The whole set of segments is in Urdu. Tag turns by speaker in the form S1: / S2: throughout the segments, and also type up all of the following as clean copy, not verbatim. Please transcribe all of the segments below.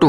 S1: 2,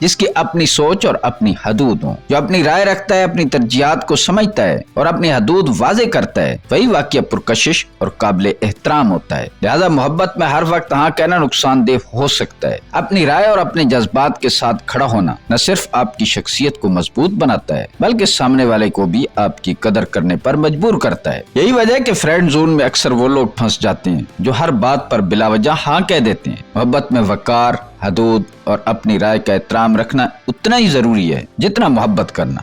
S1: جس کی اپنی سوچ اور اپنی حدود ہوں، جو اپنی رائے رکھتا ہے، اپنی ترجیحات کو سمجھتا ہے اور اپنی حدود واضح کرتا ہے، وہی واقعہ پرکشش اور قابل احترام ہوتا ہے۔ لہذا محبت میں ہر وقت ہاں کہنا نقصان دہ ہو سکتا ہے۔ اپنی رائے اور اپنے جذبات کے ساتھ کھڑا ہونا نہ صرف آپ کی شخصیت کو مضبوط بناتا ہے بلکہ سامنے والے کو بھی آپ کی قدر کرنے پر مجبور کرتا ہے۔ یہی وجہ ہے کہ فرینڈ زون میں اکثر وہ لوگ پھنس جاتے ہیں جو ہر بات پر بلا وجہ ہاں کہہ دیتے ہیں۔ محبت میں وقار، حدود اور اپنی رائے کا احترام رکھنا اتنا ہی ضروری ہے جتنا محبت کرنا۔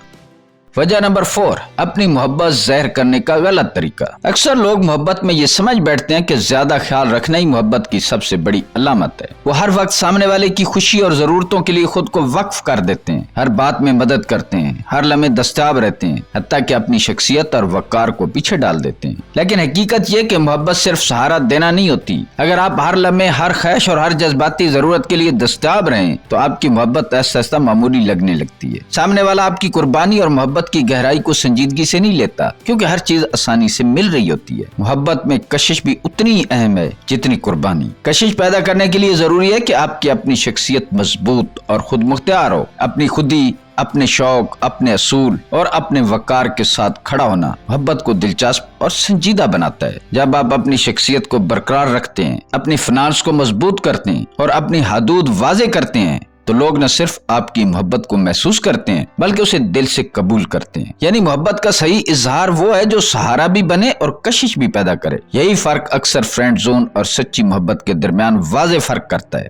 S1: وجہ نمبر 4، اپنی محبت ظاہر کرنے کا غلط طریقہ۔ اکثر لوگ محبت میں یہ سمجھ بیٹھتے ہیں کہ زیادہ خیال رکھنا ہی محبت کی سب سے بڑی علامت ہے۔ وہ ہر وقت سامنے والے کی خوشی اور ضرورتوں کے لیے خود کو وقف کر دیتے ہیں، ہر بات میں مدد کرتے ہیں، ہر لمحے دستیاب رہتے ہیں، حتیٰ کہ اپنی شخصیت اور وقار کو پیچھے ڈال دیتے ہیں۔ لیکن حقیقت یہ کہ محبت صرف سہارا دینا نہیں ہوتی۔ اگر آپ ہر لمحے، ہر خواہش اور ہر جذباتی ضرورت کے لیے دستیاب رہیں تو آپ کی محبت ایسا ایسا معمولی لگنے لگتی ہے۔ سامنے والا آپ کی قربانی اور محبت کی گہرائی کو سنجیدگی سے نہیں لیتا کیونکہ ہر چیز آسانی سے مل رہی ہوتی ہے۔ محبت میں کشش بھی اتنی ہی اہم ہے جتنی قربانی۔ کشش پیدا کرنے کے لیے ضروری ہے کہ آپ کی اپنی شخصیت مضبوط اور خود مختار ہو۔ اپنی خودی، اپنے شوق، اپنے اصول اور اپنے وقار کے ساتھ کھڑا ہونا محبت کو دلچسپ اور سنجیدہ بناتا ہے۔ جب آپ اپنی شخصیت کو برقرار رکھتے ہیں، اپنی فنانس کو مضبوط کرتے ہیں اور اپنی حدود واضح کرتے ہیں تو لوگ نہ صرف آپ کی محبت کو محسوس کرتے ہیں بلکہ اسے دل سے قبول کرتے ہیں۔ یعنی محبت کا صحیح اظہار وہ ہے جو سہارا بھی بنے اور کشش بھی پیدا کرے۔ یہی فرق اکثر فرینڈ زون اور سچی محبت کے درمیان واضح فرق کرتا ہے۔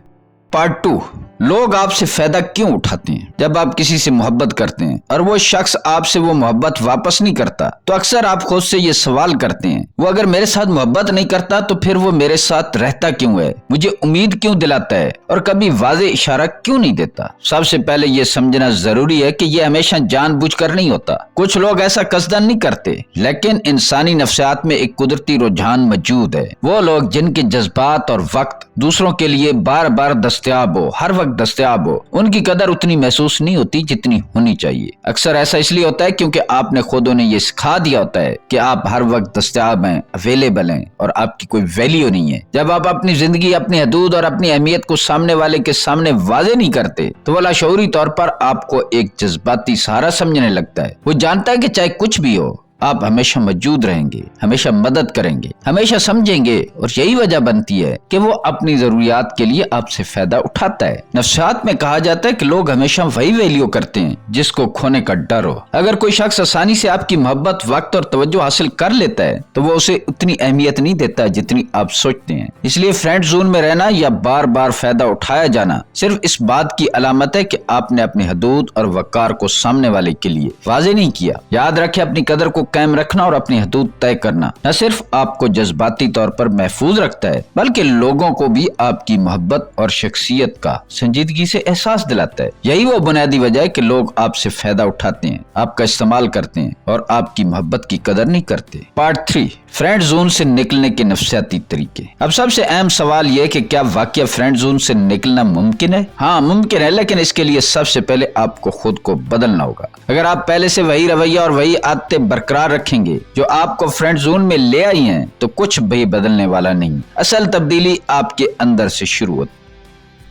S1: پارٹ 2، لوگ آپ سے فائدہ کیوں اٹھاتے ہیں؟ جب آپ کسی سے محبت کرتے ہیں اور وہ شخص آپ سے وہ محبت واپس نہیں کرتا تو اکثر آپ خود سے یہ سوال کرتے ہیں، وہ اگر میرے ساتھ محبت نہیں کرتا تو پھر وہ میرے ساتھ رہتا کیوں ہے؟ مجھے امید کیوں دلاتا ہے اور کبھی واضح اشارہ کیوں نہیں دیتا؟ سب سے پہلے یہ سمجھنا ضروری ہے کہ یہ ہمیشہ جان بوجھ کر نہیں ہوتا۔ کچھ لوگ ایسا قصدن نہیں کرتے، لیکن انسانی نفسیات میں ایک قدرتی رجحان موجود ہے۔ وہ لوگ جن کے جذبات اور وقت دوسروں کے لیے بار بار دستیاب ہو، ہر وقت دستیاب ہو، ان کی قدر اتنی محسوس نہیں ہوتی جتنی ہونی چاہیے۔ اکثر ایسا اس لیے ہوتا ہے کیونکہ آپ نے خود انہیں یہ سکھا دیا ہوتا ہے کہ آپ ہر وقت دستیاب ہیں، اویلیبل ہیں اور آپ کی کوئی ویلیو نہیں ہے۔ جب آپ اپنی زندگی، اپنی حدود اور اپنی اہمیت کو سامنے والے کے سامنے واضح نہیں کرتے تو وہ لاشعوری طور پر آپ کو ایک جذباتی سہارا سمجھنے لگتا ہے۔ وہ جانتا ہے کہ چاہے کچھ بھی ہو آپ ہمیشہ موجود رہیں گے، ہمیشہ مدد کریں گے، ہمیشہ سمجھیں گے، اور یہی وجہ بنتی ہے کہ وہ اپنی ضروریات کے لیے آپ سے فائدہ اٹھاتا ہے۔ نفسیات میں کہا جاتا ہے کہ لوگ ہمیشہ وہی ویلیو کرتے ہیں جس کو کھونے کا ڈر ہو۔ اگر کوئی شخص آسانی سے آپ کی محبت، وقت اور توجہ حاصل کر لیتا ہے تو وہ اسے اتنی اہمیت نہیں دیتا جتنی آپ سوچتے ہیں۔ اس لیے فرینڈ زون میں رہنا یا بار بار فائدہ اٹھایا جانا صرف اس بات کی علامت ہے کہ آپ نے اپنی حدود اور وقار کو سامنے والے کے لیے واضح نہیں کیا۔ یاد رکھیں، اپنی قدر کو قائم رکھنا اور اپنی حدود طے کرنا نہ صرف آپ کو جذباتی طور پر محفوظ رکھتا ہے بلکہ لوگوں کو بھی آپ کی محبت اور شخصیت کا سنجیدگی سے احساس دلاتا ہے۔ یہی وہ بنیادی وجہ ہے کہ لوگ آپ سے فائدہ اٹھاتے ہیں، آپ کا استعمال کرتے ہیں اور آپ کی محبت کی قدر نہیں کرتے۔ پارٹ 3، فرینڈ زون سے نکلنے کے نفسیاتی طریقے۔ اب سب سے اہم سوال یہ کہ کیا واقعہ فرینڈ زون سے نکلنا ممکن ہے؟ ہاں ممکن ہے، لیکن اس کے لیے سب سے پہلے آپ کو خود کو بدلنا ہوگا۔ اگر آپ پہلے سے وہی رویہ اور وہی عادتیں برقرار رکھیں گے جو آپ کو فرینڈ زون میں لے آئی ہیں تو کچھ بھی بدلنے والا نہیں۔ اصل تبدیلی آپ کے اندر سے شروع ہوتی۔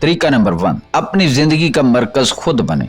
S1: طریقہ نمبر 1، اپنی زندگی کا مرکز خود بنے۔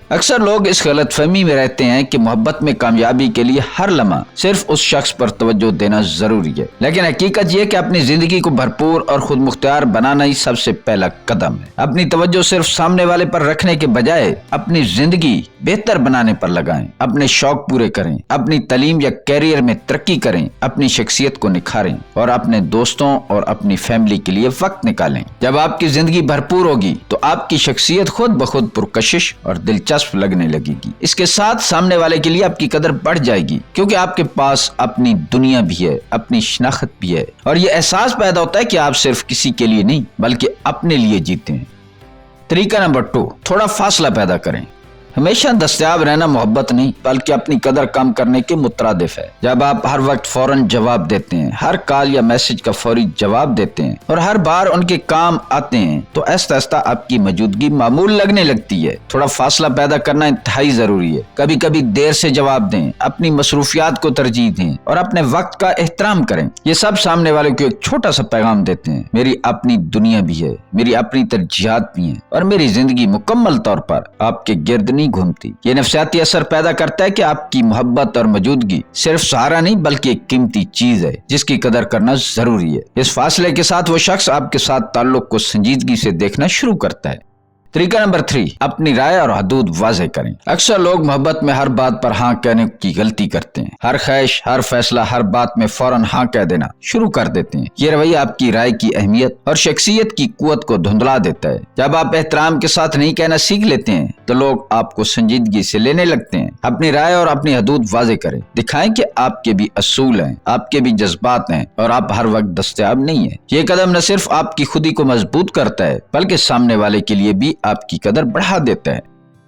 S1: اکثر لوگ اس غلط فہمی میں رہتے ہیں کہ محبت میں کامیابی کے لیے ہر لمحہ صرف اس شخص پر توجہ دینا ضروری ہے، لیکن حقیقت یہ کہ اپنی زندگی کو بھرپور اور خود مختار بنانا ہی سب سے پہلا قدم ہے۔ اپنی توجہ صرف سامنے والے پر رکھنے کے بجائے اپنی زندگی بہتر بنانے پر لگائیں، اپنے شوق پورے کریں، اپنی تعلیم یا کیریئر میں ترقی کریں، اپنی شخصیت کو نکھاریں اور اپنے دوستوں اور اپنی فیملی کے لیے وقت نکالیں۔ جب آپ کی زندگی بھرپور ہوگی تو آپ کی شخصیت خود بخود پرکشش اور دلچسپ لگنے لگے گی۔ اس کے ساتھ سامنے والے کے لیے آپ کی قدر بڑھ جائے گی کیونکہ آپ کے پاس اپنی دنیا بھی ہے، اپنی شناخت بھی ہے، اور یہ احساس پیدا ہوتا ہے کہ آپ صرف کسی کے لیے نہیں بلکہ اپنے لیے جیتے ہیں۔ طریقہ نمبر 2، تھوڑا فاصلہ پیدا کریں۔ ہمیشہ دستیاب رہنا محبت نہیں بلکہ اپنی قدر کم کرنے کے مترادف ہے۔ جب آپ ہر وقت فوراً جواب دیتے ہیں، ہر کال یا میسج کا فوری جواب دیتے ہیں اور ہر بار ان کے کام آتے ہیں تو آہستہ آہستہ آپ کی موجودگی معمول لگنے لگتی ہے۔ تھوڑا فاصلہ پیدا کرنا انتہائی ضروری ہے۔ کبھی کبھی دیر سے جواب دیں، اپنی مصروفیات کو ترجیح دیں اور اپنے وقت کا احترام کریں۔ یہ سب سامنے والے کو ایک چھوٹا سا پیغام دیتے ہیں، میری اپنی دنیا بھی ہے، میری اپنی ترجیحات بھی ہیں اور میری زندگی مکمل طور پر آپ کے گرد نہیں گھومتی۔ یہ نفسیاتی اثر پیدا کرتا ہے کہ آپ کی محبت اور موجودگی صرف سہارا نہیں بلکہ ایک قیمتی چیز ہے جس کی قدر کرنا ضروری ہے۔ اس فاصلے کے ساتھ وہ شخص آپ کے ساتھ تعلق کو سنجیدگی سے دیکھنا شروع کرتا ہے۔ طریقہ نمبر 3، اپنی رائے اور حدود واضح کریں۔ اکثر لوگ محبت میں ہر بات پر ہاں کہنے کی غلطی کرتے ہیں۔ ہر خواہش، ہر فیصلہ، ہر بات میں فوراً ہاں کہہ دینا شروع کر دیتے ہیں۔ یہ رویہ آپ کی رائے کی اہمیت اور شخصیت کی قوت کو دھندلا دیتا ہے۔ جب آپ احترام کے ساتھ نہیں کہنا سیکھ لیتے ہیں تو لوگ آپ کو سنجیدگی سے لینے لگتے ہیں۔ اپنی رائے اور اپنی حدود واضح کریں، دکھائیں کہ آپ کے بھی اصول ہیں، آپ کے بھی جذبات ہیں اور آپ ہر وقت دستیاب نہیں ہیں۔ یہ قدم نہ صرف آپ کی خودی کو مضبوط کرتا ہے بلکہ سامنے والے کے لیے بھی آپ کی قدر بڑھا دیتا ہے۔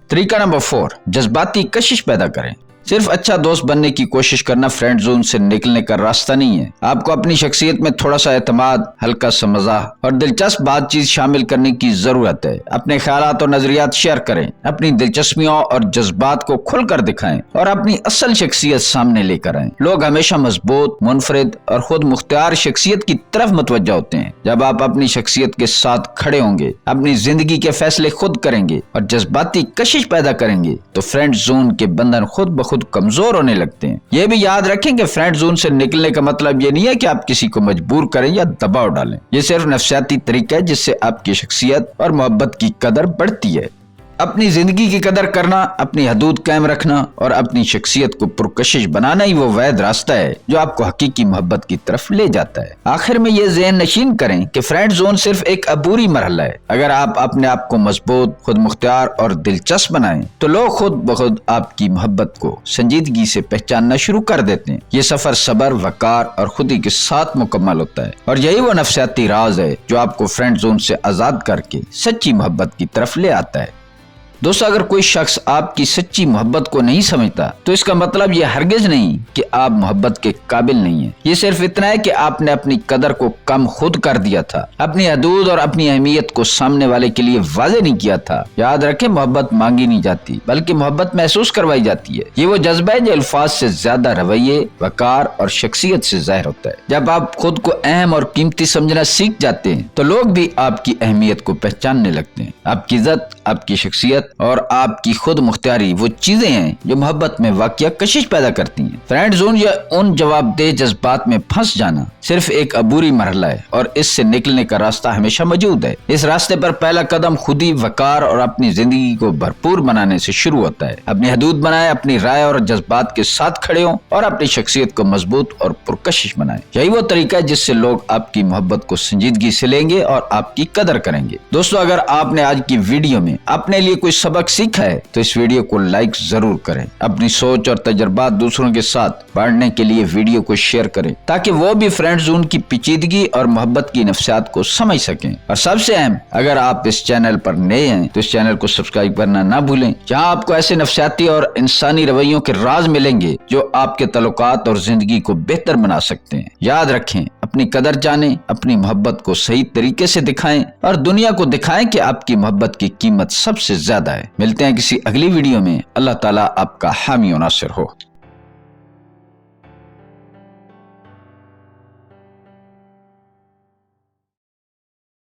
S1: طریقہ نمبر 4، جذباتی کشش پیدا کریں۔ صرف اچھا دوست بننے کی کوشش کرنا فرینڈ زون سے نکلنے کا راستہ نہیں ہے۔ آپ کو اپنی شخصیت میں تھوڑا سا اعتماد، ہلکا سا مزاح اور دلچسپ بات چیت شامل کرنے کی ضرورت ہے۔ اپنے خیالات اور نظریات شیئر کریں، اپنی دلچسپیوں اور جذبات کو کھل کر دکھائیں اور اپنی اصل شخصیت سامنے لے کر آئیں۔ لوگ ہمیشہ مضبوط، منفرد اور خود مختار شخصیت کی طرف متوجہ ہوتے ہیں۔ جب آپ اپنی شخصیت کے ساتھ کھڑے ہوں گے، اپنی زندگی کے فیصلے خود کریں گے اور جذباتی کشش پیدا کریں گے تو فرینڈ زون کے بندھن خود بخود کمزور ہونے لگتے ہیں۔ یہ بھی یاد رکھیں کہ فرینڈ زون سے نکلنے کا مطلب یہ نہیں ہے کہ آپ کسی کو مجبور کریں یا دباؤ ڈالیں۔ یہ صرف نفسیاتی طریقہ ہے جس سے آپ کی شخصیت اور محبت کی قدر بڑھتی ہے۔ اپنی زندگی کی قدر کرنا، اپنی حدود قائم رکھنا اور اپنی شخصیت کو پرکشش بنانا ہی وہ واحد راستہ ہے جو آپ کو حقیقی محبت کی طرف لے جاتا ہے۔ آخر میں یہ ذہن نشین کریں کہ فرینڈ زون صرف ایک عبوری مرحلہ ہے۔ اگر آپ اپنے آپ کو مضبوط، خود مختار اور دلچسپ بنائیں تو لوگ خود بخود آپ کی محبت کو سنجیدگی سے پہچاننا شروع کر دیتے ہیں۔ یہ سفر صبر، وقار اور خودی کے ساتھ مکمل ہوتا ہے اور یہی وہ نفسیاتی راز ہے جو آپ کو فرینڈ زون سے آزاد کر کے سچی محبت کی طرف لے آتا ہے۔ دوستو، اگر کوئی شخص آپ کی سچی محبت کو نہیں سمجھتا تو اس کا مطلب یہ ہرگز نہیں کہ آپ محبت کے قابل نہیں ہیں۔ یہ صرف اتنا ہے کہ آپ نے اپنی قدر کو کم خود کر دیا تھا، اپنی حدود اور اپنی اہمیت کو سامنے والے کے لیے واضح نہیں کیا تھا۔ یاد رکھیں، محبت مانگی نہیں جاتی بلکہ محبت محسوس کروائی جاتی ہے۔ یہ وہ جذبہ ہے جو الفاظ سے زیادہ رویے، وقار اور شخصیت سے ظاہر ہوتا ہے۔ جب آپ خود کو اہم اور قیمتی سمجھنا سیکھ جاتے ہیں تو لوگ بھی آپ کی اہمیت کو پہچاننے لگتے ہیں۔ آپ کی عزت، آپ کی شخصیت اور آپ کی خود مختاری وہ چیزیں ہیں جو محبت میں واقعہ کشش پیدا کرتی ہیں۔ فرینڈ زون یا ان جواب دہ جذبات میں پھنس جانا صرف ایک عبوری مرحلہ ہے اور اس سے نکلنے کا راستہ ہمیشہ موجود ہے۔ اس راستے پر پہلا قدم خودی، وقار اور اپنی زندگی کو بھرپور بنانے سے شروع ہوتا ہے۔ اپنی حدود بنائیں، اپنی رائے اور جذبات کے ساتھ کھڑے ہوں اور اپنی شخصیت کو مضبوط اور پرکشش بنائیں۔ یہی وہ طریقہ ہے جس سے لوگ آپ کی محبت کو سنجیدگی سے لیں گے اور آپ کی قدر کریں گے۔ دوستو، اگر آپ نے آج کی ویڈیو میں اپنے لیے کوئی سبق سیکھا ہے تو اس ویڈیو کو لائک ضرور کریں۔ اپنی سوچ اور تجربات دوسروں کے ساتھ بانٹنے کے لیے ویڈیو کو شیئر کریں تاکہ وہ بھی فرینڈ زون کی پیچیدگی اور محبت کی نفسیات کو سمجھ سکیں۔ اور سب سے اہم، اگر آپ اس چینل پر نئے ہیں تو اس چینل کو سبسکرائب کرنا نہ بھولیں، جہاں آپ کو ایسے نفسیاتی اور انسانی رویوں کے راز ملیں گے جو آپ کے تعلقات اور زندگی کو بہتر بنا سکتے ہیں۔ یاد رکھیں، اپنی قدر جانیں، اپنی محبت کو صحیح طریقے سے دکھائیں اور دنیا کو دکھائیں کہ آپ کی محبت کی قیمت سب سے زیادہ ہے۔ ملتے ہیں کسی اگلی ویڈیو میں۔ اللہ تعالیٰ آپ کا حامی و ناصر ہو۔